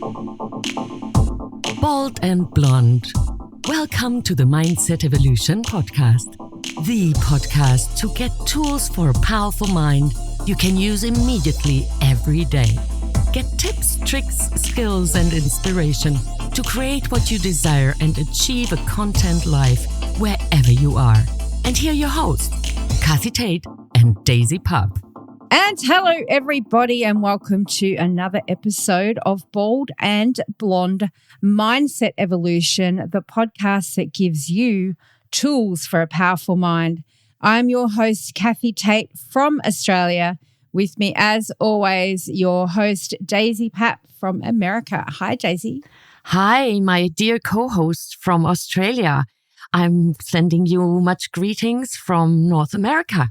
Bald and Blonde. Welcome to the Mindset Evolution podcast. The podcast to get tools for a powerful mind you can use immediately every day. Get tips, tricks, skills, and inspiration to create what you desire and achieve a content life wherever you are. And here are your hosts, Kathi and Daisy. And hello, everybody, and welcome to another episode of Bald and Blonde Mindset Evolution, the podcast that gives you tools for a powerful mind. I'm your host, Kathi Tate from Australia. With me, as always, your host, Daisy from America. Hi, Daisy. Hi, my dear co-host from Australia. I'm sending you much greetings from North America.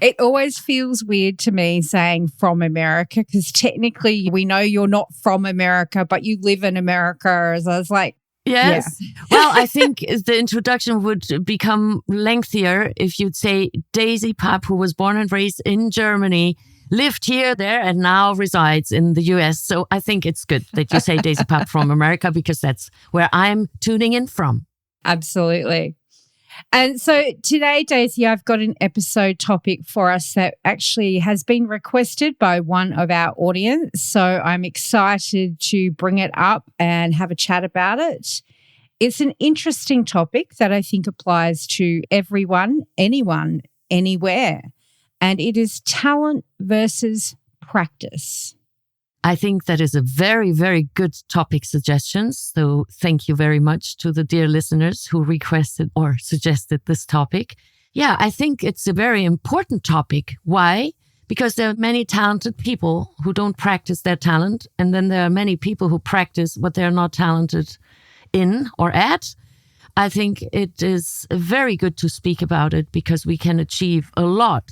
It always feels weird to me saying from America because technically we know you're not from America, but you live in America. So I was like, yes. Yeah. Well, I think the introduction would become lengthier if you'd say Daisy, who was born and raised in Germany, lived here, there, and now resides in the US. So I think it's good that you say Daisy from America because that's where I'm tuning in from. Absolutely. And so today, Daisy, I've got an episode topic for us that actually has been requested by one of our audience. So I'm excited to bring it up and have a chat about it. It's an interesting topic that I think applies to everyone, anyone, anywhere. And it is talent versus practice. I think that is a very, very good topic suggestion. So thank you very much to the dear listeners who requested or suggested this topic. Yeah, I think it's a very important topic. Why? Because there are many talented people who don't practice their talent. And then there are many people who practice what they're not talented in or at. I think it is very good to speak about it because we can achieve a lot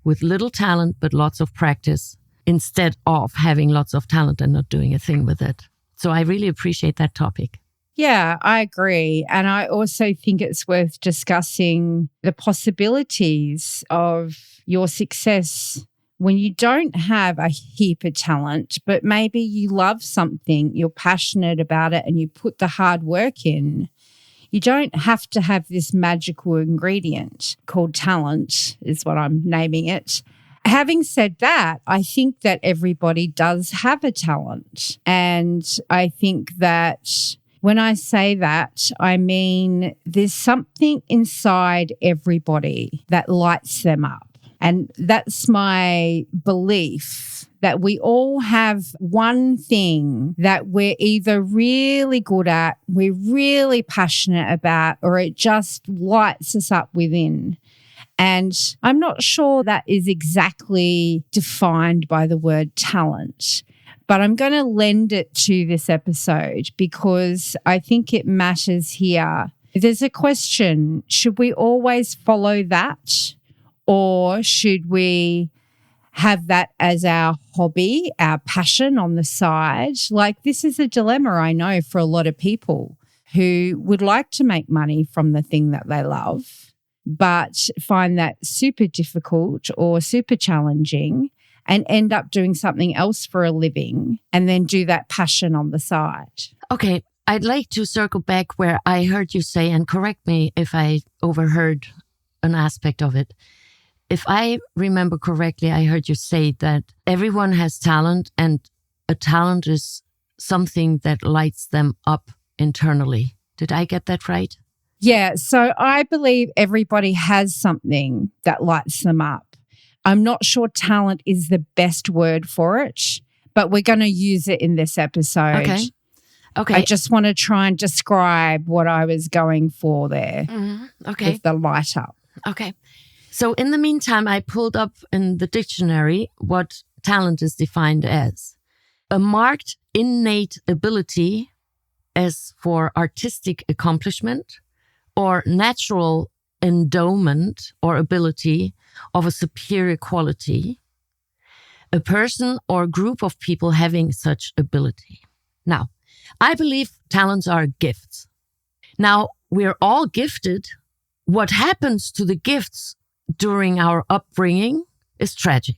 with little talent, but lots of practice, instead of having lots of talent and not doing a thing with it. So I really appreciate that topic. Yeah, I agree. And I also think it's worth discussing the possibilities of your success when you don't have a heap of talent, but maybe you love something, you're passionate about it, and you put the hard work in. You don't have to have this magical ingredient called talent, is what I'm naming it. Having said that, I think that everybody does have a talent. And I think that when I say that, I mean there's something inside everybody that lights them up. And that's my belief that we all have one thing that we're either really good at, we're really passionate about, or it just lights us up within. And I'm not sure that is exactly defined by the word talent, but I'm going to lend it to this episode because I think it matters here. There's a question, should we always follow that, or should we have that as our hobby, our passion on the side? Like, this is a dilemma, I know, for a lot of people who would like to make money from the thing that they love, but find that super difficult or super challenging and end up doing something else for a living and then do that passion on the side. Okay, I'd like to circle back where I heard you say, and correct me if I overheard an aspect of it. If I remember correctly, I heard you say that everyone has talent and a talent is something that lights them up internally. Did I get that right? Yeah, so I believe everybody has something that lights them up. I'm not sure talent is the best word for it, but we're going to use it in this episode. Okay. I just want to try and describe what I was going for there. Okay. With the light up. Okay. So in the meantime, I pulled up in the dictionary what talent is defined as. A marked innate ability as for artistic accomplishment, or natural endowment or ability of a superior quality, a person or group of people having such ability. Now, I believe talents are gifts. Now, we're all gifted. What happens to the gifts during our upbringing is tragic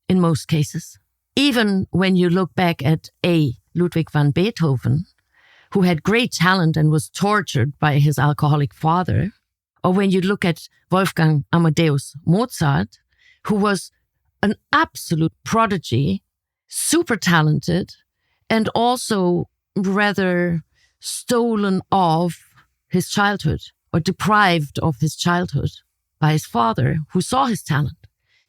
in most cases. Even when you look back at a Ludwig van Beethoven, who had great talent and was tortured by his alcoholic father, or when you look at Wolfgang Amadeus Mozart, who was an absolute prodigy, super talented, and also rather stolen of his childhood or deprived of his childhood by his father, who saw his talent.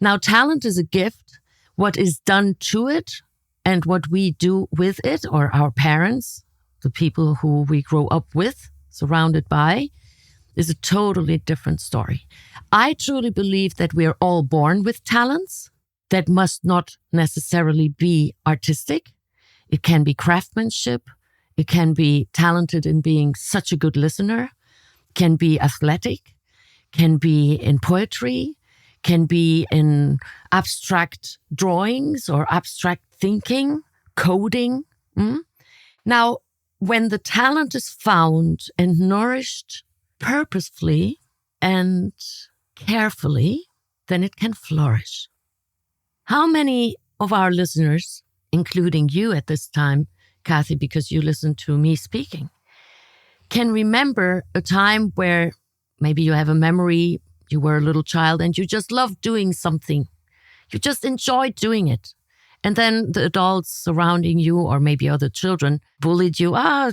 Now, talent is a gift. What is done to it and what we do with it, or our parents, the people who we grow up with, surrounded by, is a totally different story. I truly believe that we are all born with talents that must not necessarily be artistic. It can be craftsmanship. It can be talented in being such a good listener, can be athletic, can be in poetry, can be in abstract drawings or abstract thinking, coding. Now, when the talent is found and nourished purposefully and carefully, then it can flourish. How many of our listeners, including you at this time, Kathi, because you listen to me speaking, can remember a time where maybe you have a memory, you were a little child and you just loved doing something. You just enjoyed doing it. And then the adults surrounding you, or maybe other children, bullied you.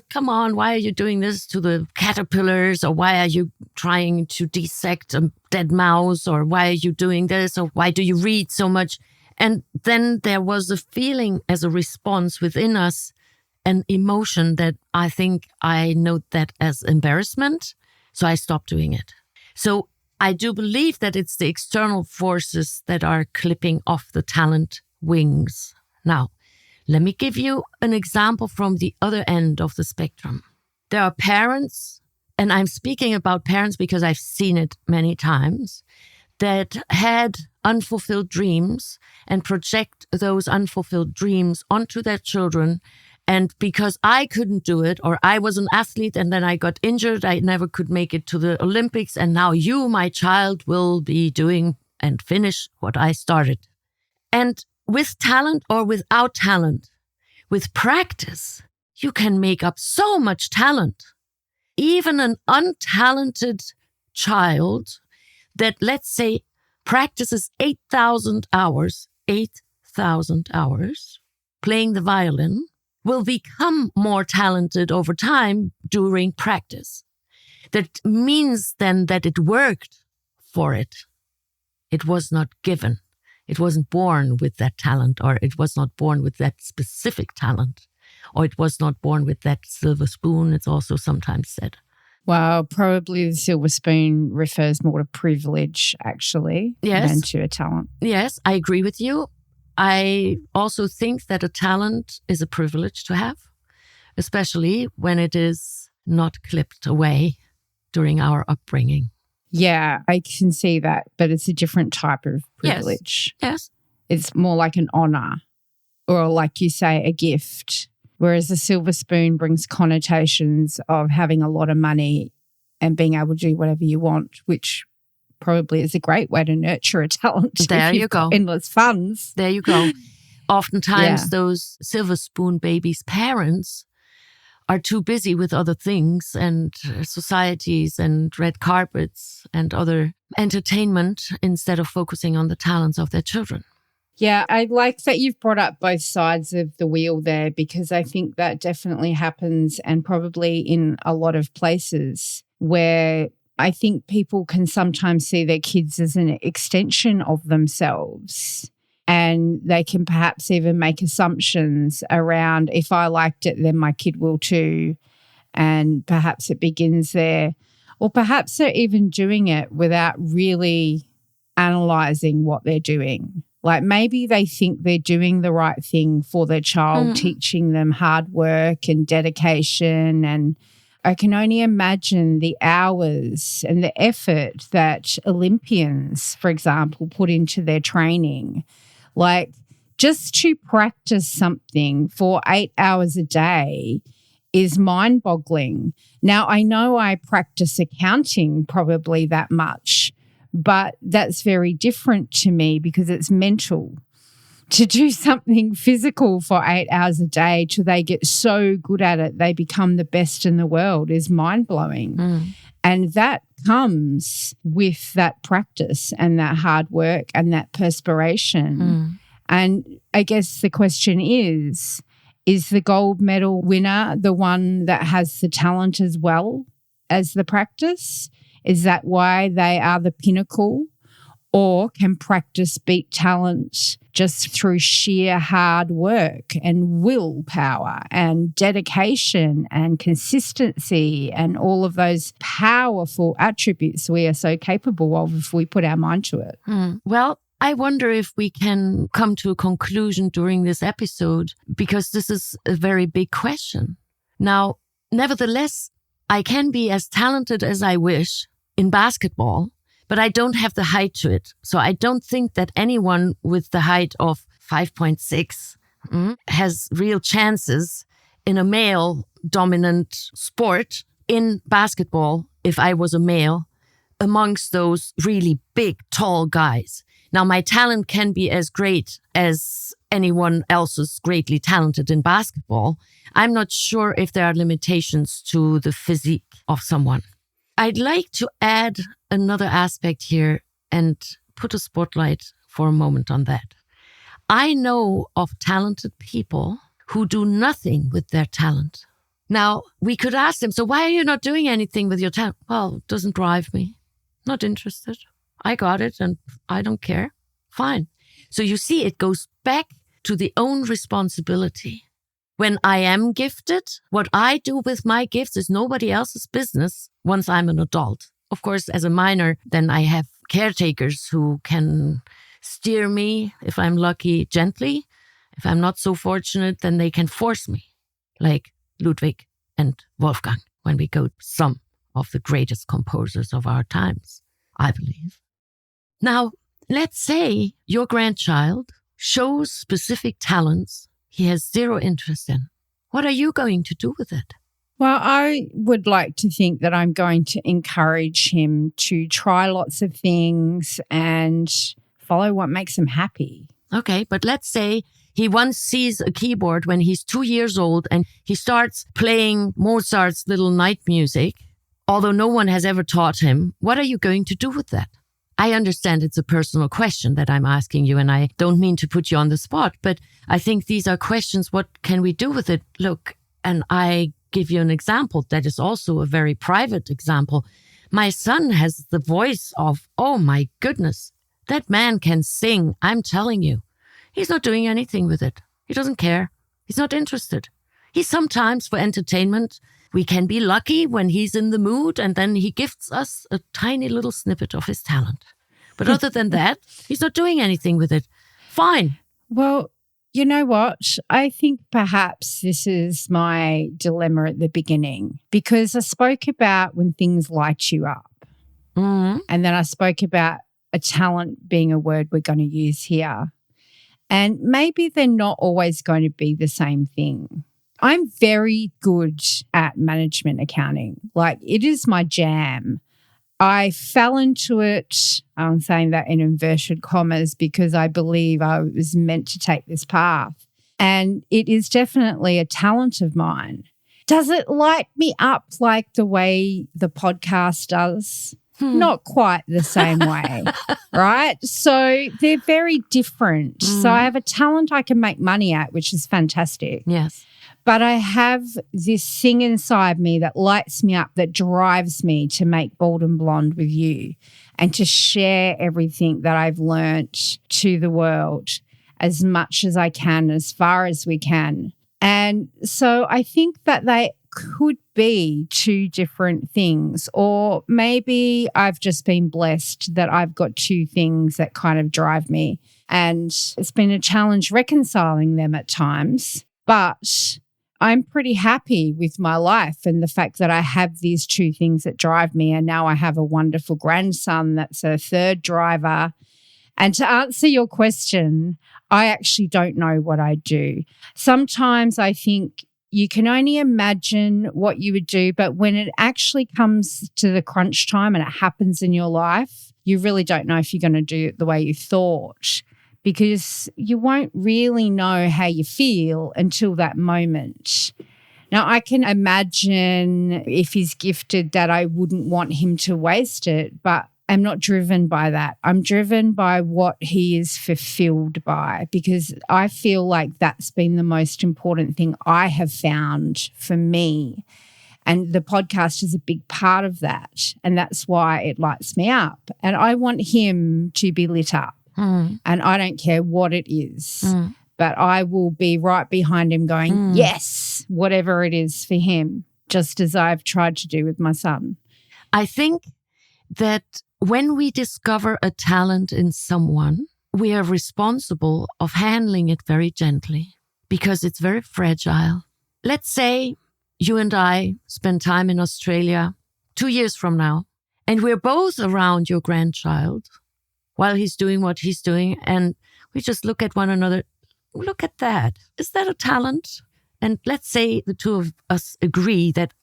Come on, why are you doing this to the caterpillars? Or why are you trying to dissect a dead mouse? Or why are you doing this? Or why do you read so much? And then there was a feeling as a response within us, an emotion that I think I note that as embarrassment. So I stopped doing it. So I do believe that it's the external forces that are clipping off the talent wings. Now, let me give you an example from the other end of the spectrum. There are parents, and I'm speaking about parents because I've seen it many times, that had unfulfilled dreams and project those unfulfilled dreams onto their children. And because I couldn't do it, or I was an athlete and then I got injured, I never could make it to the Olympics. And now you, my child, will be doing and finish what I started. And with talent or without talent, with practice, you can make up so much talent. Even an untalented child that, let's say, practices 8,000 hours playing the violin, will become more talented over time during practice. That means then that it worked for it. It was not given. It wasn't born with that talent, or it was not born with that specific talent, or it was not born with that silver spoon, it's also sometimes said. Well, probably the silver spoon refers more to privilege, actually, than to a talent. Yes, I agree with you. I also think that a talent is a privilege to have, especially when it is not clipped away during our upbringing. Yeah, I can see that, but it's a different type of privilege. Yes. It's more like an honor, or like you say, a gift. Whereas the silver spoon brings connotations of having a lot of money and being able to do whatever you want, which probably is a great way to nurture a talent. There you go. Endless funds. There you go. Oftentimes those silver spoon babies' parents are too busy with other things and societies and red carpets and other entertainment instead of focusing on the talents of their children. Yeah, I like that you've brought up both sides of the wheel there, because I think that definitely happens, and probably in a lot of places where I think people can sometimes see their kids as an extension of themselves, and they can perhaps even make assumptions around, if I liked it, then my kid will too, and perhaps it begins there. Or perhaps they're even doing it without really analysing what they're doing. Like maybe they think they're doing the right thing for their child, teaching them hard work and dedication. And I can only imagine the hours and the effort that Olympians, for example, put into their training. Like just to practice something for 8 hours a day is mind-boggling. Now, I know I practice accounting probably that much, but that's very different to me because it's mental. to do something physical for 8 hours a day till they get so good at it, they become the best in the world is mind-blowing. And that comes with that practice and that hard work and that perspiration. And I guess the question is the gold medal winner the one that has the talent as well as the practice? Is that why they are the pinnacle? Or can practice beat talent just through sheer hard work and willpower and dedication and consistency and all of those powerful attributes we are so capable of if we put our mind to it? Well, I wonder if we can come to a conclusion during this episode, because this is a very big question. Now, nevertheless, I can be as talented as I wish in basketball, but I don't have the height to it. So I don't think that anyone with the height of 5.6 has real chances in a male-dominant sport in basketball if I was a male amongst those really big, tall guys. Now, my talent can be as great as anyone else's greatly talented in basketball. I'm not sure if there are limitations to the physique of someone. I'd like to add another aspect here and put a spotlight for a moment on that. I know of talented people who do nothing with their talent. Now, we could ask them, so why are you not doing anything with your talent? Well, it doesn't drive me. Not interested. I got it and I don't care. Fine. So you see, it goes back to the own responsibility. When I am gifted, what I do with my gifts is nobody else's business once I'm an adult. Of course, as a minor, then I have caretakers who can steer me, if I'm lucky, gently. If I'm not so fortunate, then they can force me, like Ludwig and Wolfgang, when we go some of the greatest composers of our times, I believe. Now, let's say your grandchild shows specific talents he has zero interest in. What are you going to do with it? Well, I would like to think that I'm going to encourage him to try lots of things and follow what makes him happy. Okay, but let's say he once sees a keyboard when he's 2 years old and he starts playing Mozart's Little Night Music, although no one has ever taught him. What are you going to do with that? I understand it's a personal question that I'm asking you, and I don't mean to put you on the spot, but I think these are questions. What can we do with it? Look, and I give you an example that is also a very private example. My son has the voice of, oh my goodness, that man can sing. I'm telling you, he's not doing anything with it. He doesn't care. He's not interested. He sometimes, for entertainment, we can be lucky when he's in the mood and then he gifts us a tiny little snippet of his talent. But other than that, he's not doing anything with it. Fine. Well, you know what? I think perhaps this is my dilemma at the beginning, because I spoke about when things light you up. And then I spoke about a talent being a word we're going to use here. And maybe they're not always going to be the same thing. I'm very good at management accounting. Like, it is my jam. I fell into it, I'm saying that in inverted commas, because I believe I was meant to take this path. And it is definitely a talent of mine. Does it light me up like the way the podcast does? Not quite the same way, right? So they're very different. So I have a talent I can make money at, which is fantastic. Yes. But I have this thing inside me that lights me up, that drives me to make Bold and Blonde with you and to share everything that I've learnt to the world as much as I can, as far as we can. And so I think that they could be two different things, or maybe I've just been blessed that I've got two things that kind of drive me, and it's been a challenge reconciling them at times, but I'm pretty happy with my life and the fact that I have these two things that drive me, and now I have a wonderful grandson that's a third driver. And to answer your question, I actually don't know what I do. Sometimes I think you can only imagine what you would do, but when it actually comes to the crunch time and it happens in your life, you really don't know if you're going to do it the way you thought, because you won't really know how you feel until that moment. Now, I can imagine if he's gifted that I wouldn't want him to waste it, but I'm not driven by that. I'm driven by what he is fulfilled by, because I feel like that's been the most important thing I have found for me. And the podcast is a big part of that. And that's why it lights me up. And I want him to be lit up. And I don't care what it is. But I will be right behind him going, yes, whatever it is for him, just as I've tried to do with my son. I think that when we discover a talent in someone, we are responsible of handling it very gently because it's very fragile. Let's say you and I spend time in Australia 2 years from now, and we're both around your grandchild while he's doing what he's doing, and we just look at one another. Look at that. Is that a talent? And let's say the two of us agree that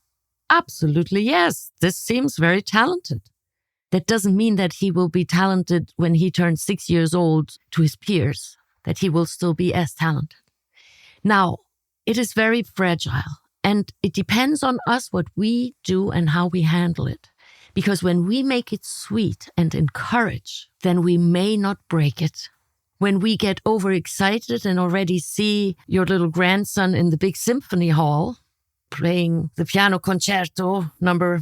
absolutely yes, this seems very talented. That doesn't mean that he will be talented when he turns 6 years old to his peers, that he will still be as talented. Now, it is very fragile, and it depends on us what we do and how we handle it. Because when we make it sweet and encourage, then we may not break it. When we get overexcited and already see your little grandson in the big symphony hall playing the piano concerto number,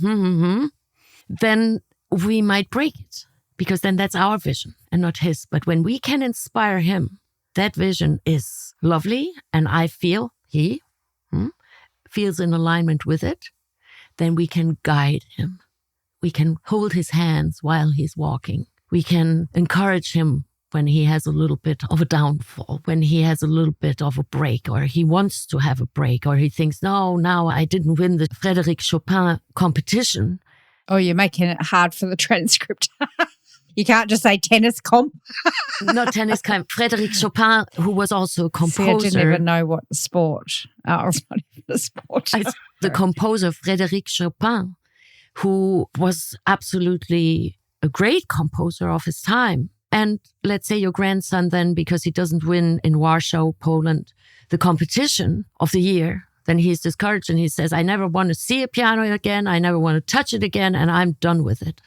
then we might break it, because then that's our vision and not his. But when we can inspire him, that vision is lovely, and I feel he feels in alignment with it, then we can guide him. We can hold his hands while he's walking. We can encourage him when he has a little bit of a downfall, when he has a little bit of a break, or he wants to have a break, or he thinks, no, now I didn't win the Frédéric Chopin competition. Oh, you're making it hard for the transcript. You can't just say tennis comp. Not tennis comp. Frédéric Chopin, who was also a composer. See, I didn't even know what the sport. Oh, it's not even a sport. The composer Frédéric Chopin, who was absolutely a great composer of his time. And let's say your grandson then, because he doesn't win in Warsaw, Poland, the competition of the year, then he's discouraged and he says, I never want to see a piano again. I never want to touch it again. And I'm done with it.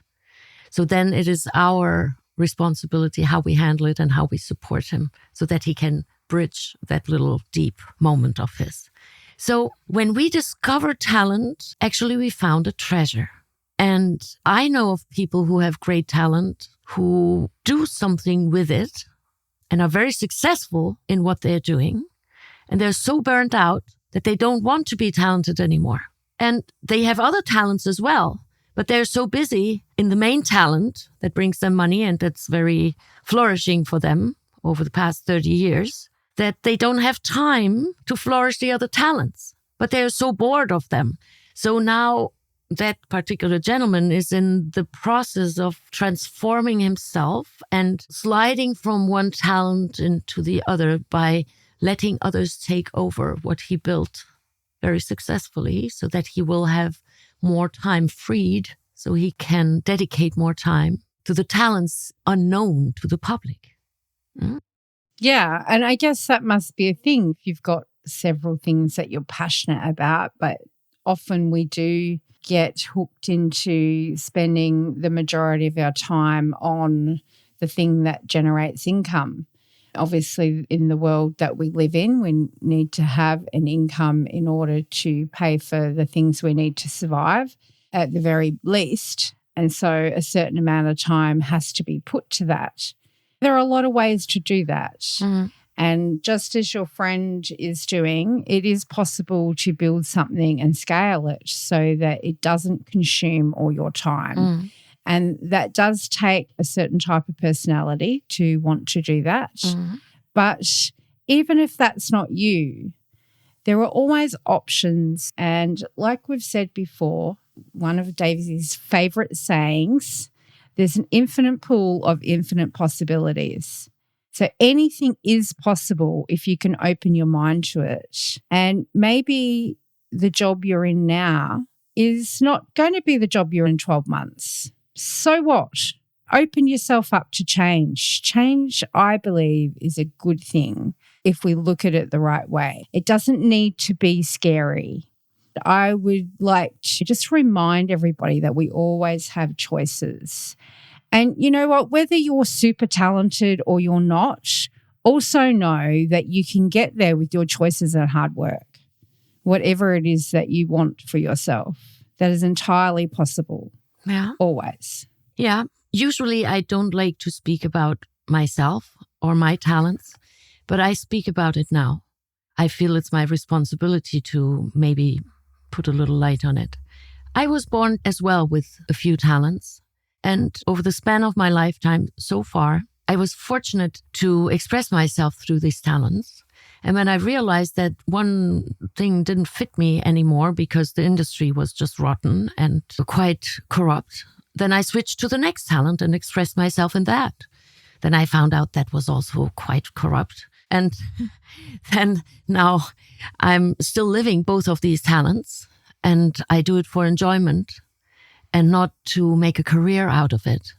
So then it is our responsibility how we handle it and how we support him so that he can bridge that little deep moment of his. So when we discover talent, actually we found a treasure. And I know of people who have great talent, who do something with it and are very successful in what they're doing. And they're so burnt out that they don't want to be talented anymore. And they have other talents as well, but they're so busy in the main talent that brings them money and that's very flourishing for them over the past 30 years, that they don't have time to flourish the other talents, but they're so bored of them. So now that particular gentleman is in the process of transforming himself and sliding from one talent into the other by letting others take over what he built very successfully so that he will have more time freed so he can dedicate more time to the talents unknown to the public. Yeah, and I guess that must be a thing. You've got several things that you're passionate about, but often we do get hooked into spending the majority of our time on the thing that generates income. Obviously, in the world that we live in, we need to have an income in order to pay for the things we need to survive at the very least. And so a certain amount of time has to be put to that. There are a lot of ways to do that. And just as your friend is doing, it is possible to build something and scale it so that it doesn't consume all your time. And that does take a certain type of personality to want to do that. But even if that's not you, there are always options. And like we've said before, one of Daisy's favourite sayings, there's an infinite pool of infinite possibilities. So anything is possible if you can open your mind to it. And maybe the job you're in now is not going to be the job you're in 12 months. So what? open yourself up to change. Change, I believe, is a good thing if we look at it the right way. It doesn't need to be scary. I would like to just remind everybody that we always have choices. And you know what? Whether you're super talented or you're not, also know that you can get there with your choices and hard work. Whatever it is that you want for yourself, that is entirely possible. Yeah. Always. Yeah. Usually I don't like to speak about myself or my talents, but I speak about it now. I feel it's my responsibility to maybe put a little light on it. I was born as well with a few talents, and over the span of my lifetime so far, I was fortunate to express myself through these talents. And when I realized that one thing didn't fit me anymore because the industry was just rotten and quite corrupt, then I switched to the next talent and expressed myself in that. Then I found out that was also quite corrupt. And then now I'm still living both of these talents, and I do it for enjoyment and not to make a career out of it.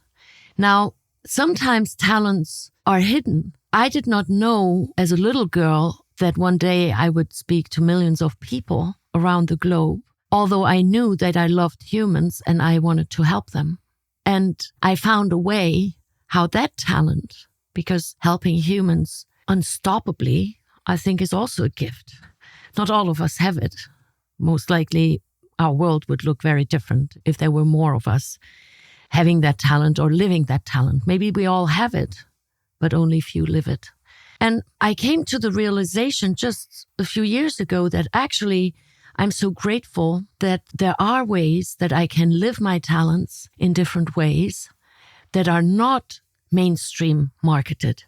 Now, sometimes talents are hidden. I did not know as a little girl that one day I would speak to millions of people around the globe, although I knew that I loved humans and I wanted to help them. And I found a way how that talent, because helping humans unstoppably, I think is also a gift. Not all of us have it. Most likely our world would look very different if there were more of us having that talent or living that talent. Maybe we all have it, but only few live it. And I came to the realization just a few years ago that actually I'm so grateful that there are ways that I can live my talents in different ways that are not mainstream marketed.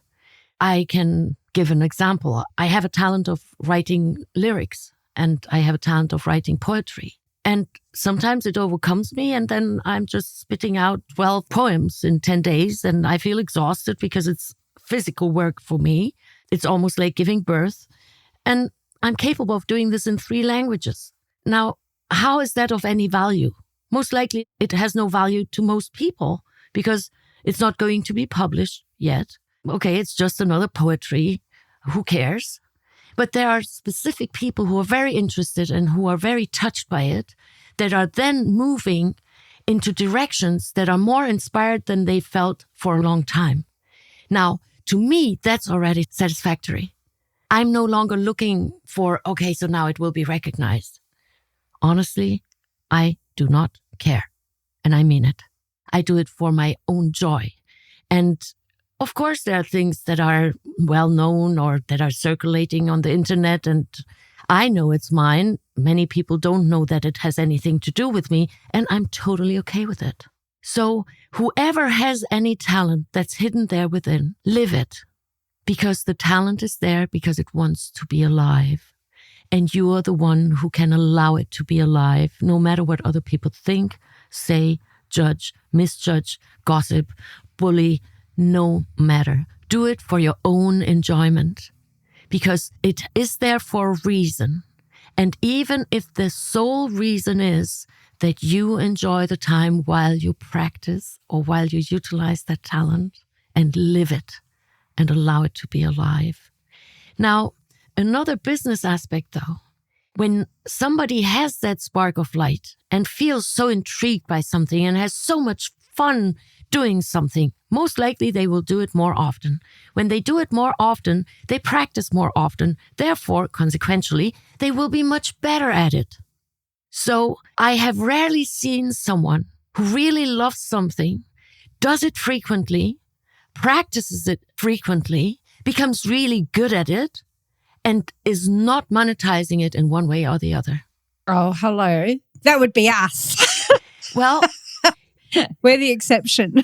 I can give an example. I have a talent of writing lyrics, and I have a talent of writing poetry. And sometimes it overcomes me, and then I'm just spitting out 12 poems in 10 days, and I feel exhausted because it's physical work for me. It's almost like giving birth. And I'm capable of doing this in 3 languages. Now, how is that of any value? Most likely it has no value to most people because it's not going to be published yet. Okay, it's just another poetry. Who cares? But there are specific people who are very interested and who are very touched by it that are then moving into directions that are more inspired than they felt for a long time. Now, to me, that's already satisfactory. I'm no longer looking for, okay, so now it will be recognized. Honestly, I do not care. And I mean it. I do it for my own joy. And of course, there are things that are well known or that are circulating on the internet, and I know it's mine. Many people don't know that it has anything to do with me, and I'm totally okay with it. So whoever has any talent that's hidden there within, live it. Because the talent is there because it wants to be alive. And you are the one who can allow it to be alive, no matter what other people think, say, judge, misjudge, gossip, bully, no matter. Do it for your own enjoyment because it is there for a reason. And even if the sole reason is that you enjoy the time while you practice or while you utilize that talent and live it and allow it to be alive. Now, another business aspect though, when somebody has that spark of light and feels so intrigued by something and has so much fun doing something, most likely they will do it more often. When they do it more often, they practice more often. Therefore, consequentially, they will be much better at it. So I have rarely seen someone who really loves something, does it frequently, practices it frequently, becomes really good at it, and is not monetizing it in one way or the other. Oh, hello. That would be us. Well, we're the exception.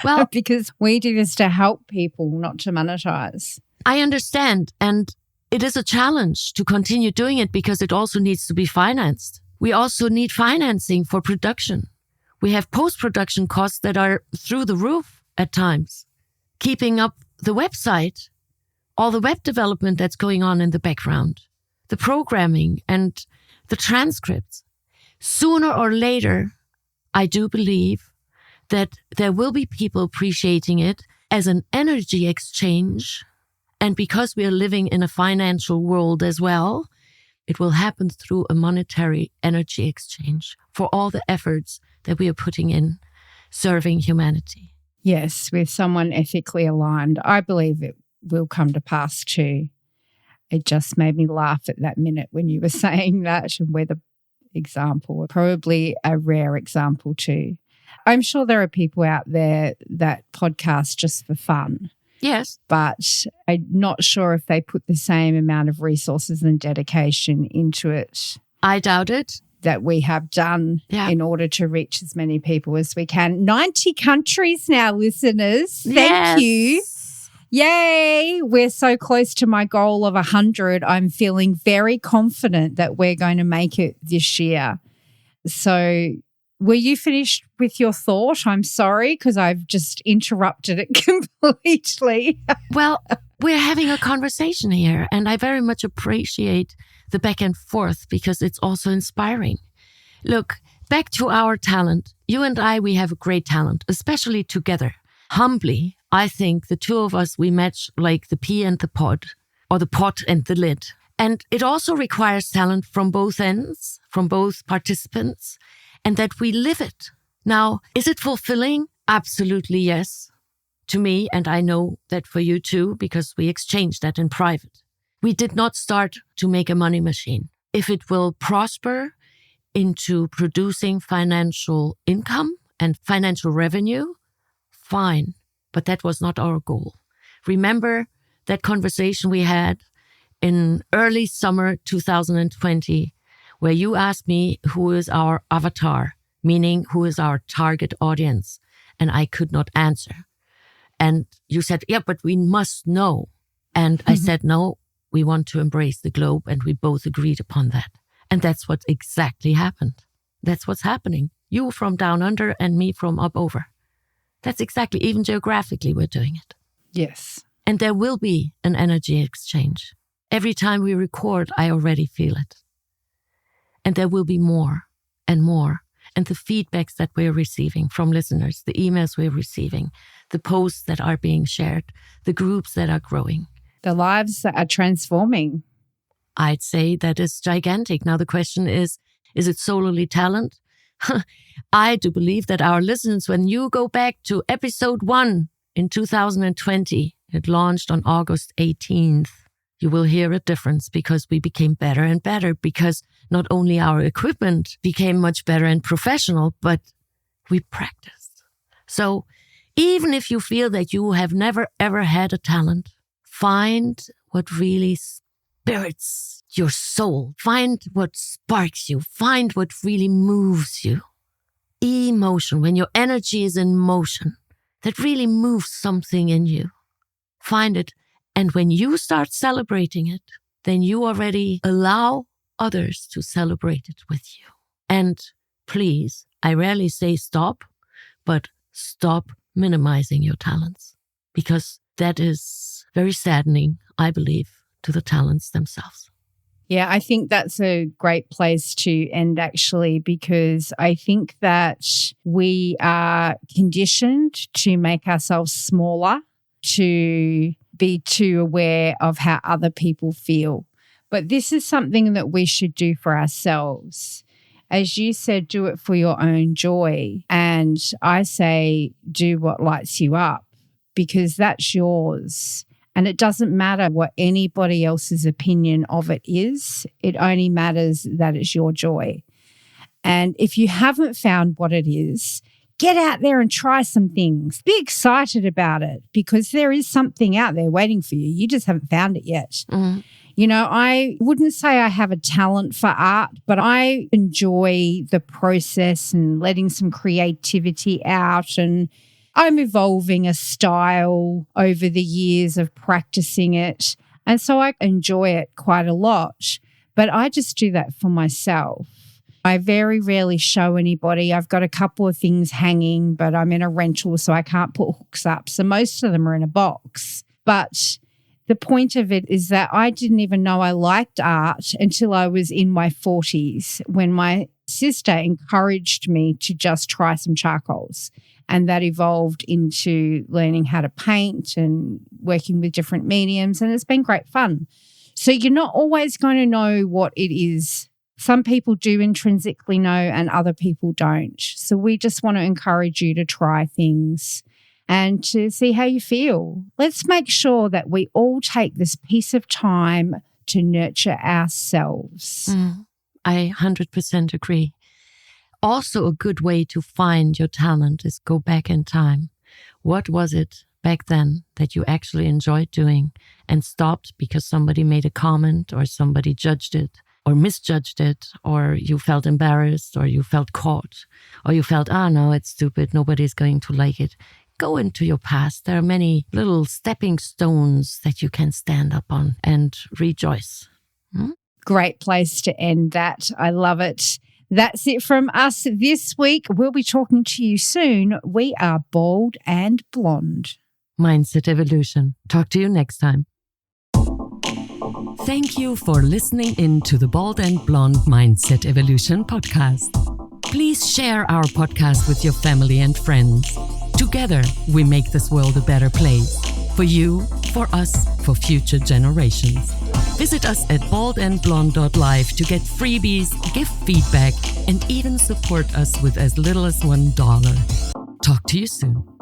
Well, because we do this to help people, not to monetize. I understand. And it is a challenge to continue doing it because it also needs to be financed. We also need financing for production. We have post-production costs that are through the roof at times. Keeping up the website, all the web development that's going on in the background, the programming and the transcripts. Sooner or later, I do believe that there will be people appreciating it as an energy exchange. And because we are living in a financial world as well, it will happen through a monetary energy exchange for all the efforts that we are putting in serving humanity. Yes, with someone ethically aligned. I believe it will come to pass too. It just made me laugh at that minute when you were saying that, and we're the example, probably a rare example too. I'm sure there are people out there that podcast just for fun. Yes. But I'm not sure if they put the same amount of resources and dedication into it. I doubt it. That we have done in order to reach as many people as we can. 90 countries now, listeners. Thank you. Yay. We're so close to my goal of 100. I'm feeling very confident that we're going to make it this year. So were you finished with your thought? I'm sorry because I've just interrupted it completely. Well, we're having a conversation here, and I very much appreciate the back and forth because it's also inspiring. Look, back to our talent. You and I, we have a great talent, especially together. Humbly, I think the two of us, we match like the pea and the pod, or the pot and the lid. And it also requires talent from both ends, from both participants, and that we live it. Now, is it fulfilling? Absolutely yes. To me, and I know that for you too, because we exchanged that in private. We did not start to make a money machine. If it will prosper into producing financial income and financial revenue, fine. But that was not our goal. Remember that conversation we had in early summer 2020, where you asked me who is our avatar, meaning who is our target audience, and I could not answer. And you said, yeah, but we must know. And I said, no, we want to embrace the globe, and we both agreed upon that. And that's what exactly happened. That's what's happening. You from down under and me from up over. That's exactly, even geographically, we're doing it. Yes. And there will be an energy exchange. Every time we record, I already feel it. And there will be more and more. And the feedbacks that we're receiving from listeners, the emails we're receiving, the posts that are being shared, the groups that are growing. The lives that are transforming. I'd say that is gigantic. Now the question is it solely talent? I do believe that our listeners, when you go back to episode 1 in 2020, it launched on August 18th, you will hear a difference because we became better and better, because not only our equipment became much better and professional, but we practiced. So even if you feel that you have never ever had a talent, find what really spirits your soul. Find what sparks you. Find what really moves you. Emotion, when your energy is in motion, that really moves something in you. Find it. And when you start celebrating it, then you already allow others to celebrate it with you. And please, I rarely say stop, but stop minimizing your talents, because that is very saddening, I believe, to the talents themselves. Yeah, I think that's a great place to end, actually, because I think that we are conditioned to make ourselves smaller, to be too aware of how other people feel. But this is something that we should do for ourselves. As you said, do it for your own joy. And I say, do what lights you up, because that's yours. And it doesn't matter what anybody else's opinion of it is. It only matters that it's your joy. And if you haven't found what it is, get out there and try some things. Be excited about it, because there is something out there waiting for you. You just haven't found it yet. Mm-hmm. You know, I wouldn't say I have a talent for art, but I enjoy the process and letting some creativity out, and I'm evolving a style over the years of practicing it. And so I enjoy it quite a lot, but I just do that for myself. I very rarely show anybody. I've got a couple of things hanging, but I'm in a rental, so I can't put hooks up. So most of them are in a box. But the point of it is that I didn't even know I liked art until I was in my 40s, when my sister encouraged me to just try some charcoals. And that evolved into learning how to paint and working with different mediums. And it's been great fun. So you're not always going to know what it is. Some people do intrinsically know and other people don't. So we just want to encourage you to try things and to see how you feel. Let's make sure that we all take this piece of time to nurture ourselves. I 100% agree. Also, a good way to find your talent is go back in time. What was it back then that you actually enjoyed doing and stopped because somebody made a comment or somebody judged it or misjudged it, or you felt embarrassed, or you felt caught, or you felt, no, it's stupid, nobody's going to like it. Go into your past. There are many little stepping stones that you can stand up on and rejoice. Great place to end that. I love it. That's it from us this week. We'll be talking to you soon. We are Bald and Blonde. Mindset Evolution. Talk to you next time. Thank you for listening in to the Bald and Blonde Mindset Evolution podcast. Please share our podcast with your family and friends. Together, we make this world a better place. For you, for us, for future generations. Visit us at baldandblonde.live to get freebies, give feedback, and even support us with as little as $1. Talk to you soon.